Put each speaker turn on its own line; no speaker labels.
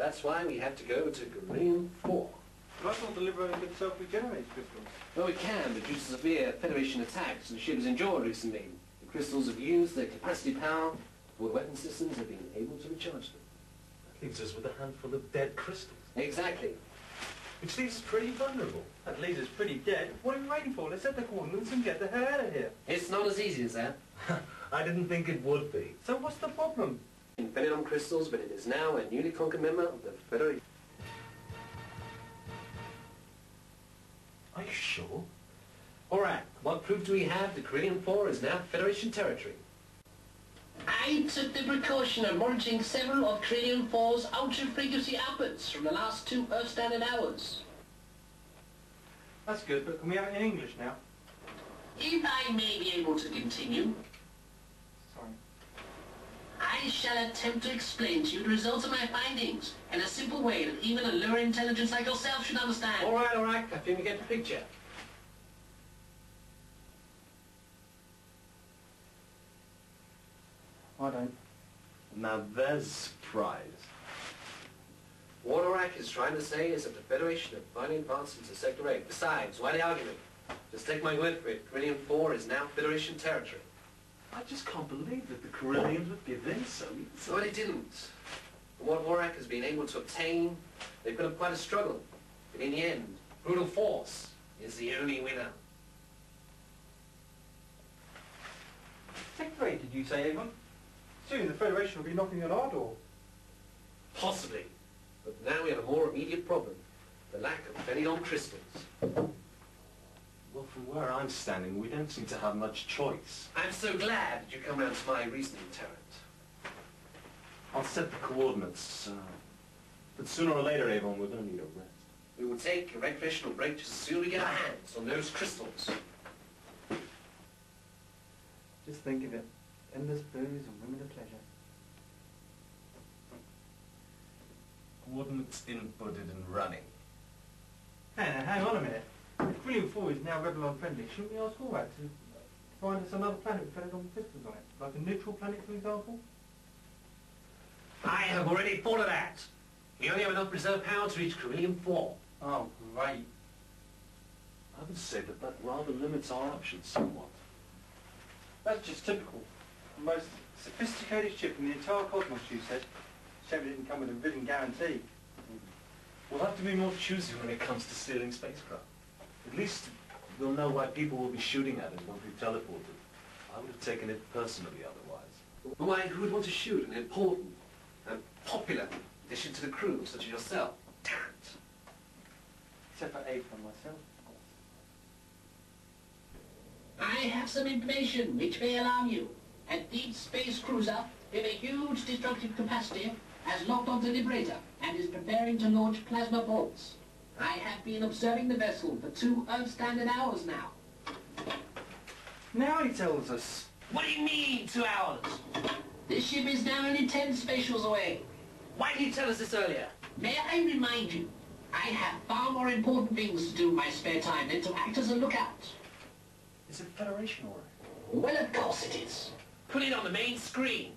That's why we had to go to Kerillian 4.
But I thought the liberator could self-regenerate crystals.
Well, it can, but due to severe Federation attacks the ship has endured recently, the crystals have used their capacity power, or the weapon systems have been able to recharge them.
That leaves us with a handful of dead crystals.
Exactly.
Which leaves us pretty vulnerable.
That leaves us pretty dead. What are we waiting for? Let's set the coordinates and get the hell out of here.
It's not as easy as that.
I didn't think it would be.
So what's the problem?
In Fenidom crystals, but it is now a newly conquered member of the Federation.
Are you sure?
Alright, what proof do we have that Kerillian 4 is now Federation territory?
I took the precaution of monitoring several of Kerillian 4's ultra-frequency outputs from the last 2 Earth Standard Hours.
That's good, but can we have it in English now?
If I may be able to continue,
Sorry.
I shall attempt to explain to you the results of my findings in a simple way that even a lower intelligence like yourself should understand.
Alright, I think we get the picture.
I don't.
Now there's surprise.
What Orak is trying to say is that the Federation have finally advanced into Sector 8. Besides, why the argument? Just take my word for it, Kerillian 4 is now Federation territory.
I just can't believe that the Kerillians would give in so easily.
So they didn't. From what Orak has been able to obtain, they've put up quite a struggle. But in the end, brutal force is the only winner.
Sector 8, did you say, Avon? Soon the Federation will be knocking on our door.
Possibly. But now we have a more immediate problem. The lack of Fenidom crystals.
Well, from where I'm standing, we don't seem to have much choice.
I'm so glad that you come round to my reasoning, Tarrant.
I'll set the coordinates, but sooner or later, Avon, we're going to need a rest.
We will take a recreational break just as soon as we get our hands on those crystals.
Just think of it. Endless booze and women of pleasure.
Coordinates inputted and running.
Hey, now, hang on a minute. If Kerillian 4 is now Rebellion friendly, shouldn't we ask Allrat to find us another planet with Fenidom crystals on it? Like a neutral planet, for example?
I have already thought of that. We only have enough reserve power to reach Kerillian 4.
Oh, great.
I would say that rather limits our options somewhat.
That's just typical. The most sophisticated ship in the entire cosmos, you said. Except it didn't come with a written guarantee.
We'll have to be more choosy when it comes to stealing spacecraft. At least we'll know why people will be shooting at it once we've teleported. I would have taken it personally otherwise.
Why, who would want to shoot an important and popular addition to the crew, such as yourself? Tarrant.
Except for Avon and myself, of course.
I have some information which may alarm you. A deep space cruiser with a huge destructive capacity has locked onto the Liberator and is preparing to launch plasma bolts. I have been observing the vessel for 2 Earth Standard Hours now.
Now he tells us.
What do you mean, 2 hours?
This ship is now only 10 spatials away.
Why didn't you tell us this earlier?
May I remind you, I have far more important things to do in my spare time than to act as a lookout.
Is it Federation or?
Well, of course it is.
Put it on the main screen.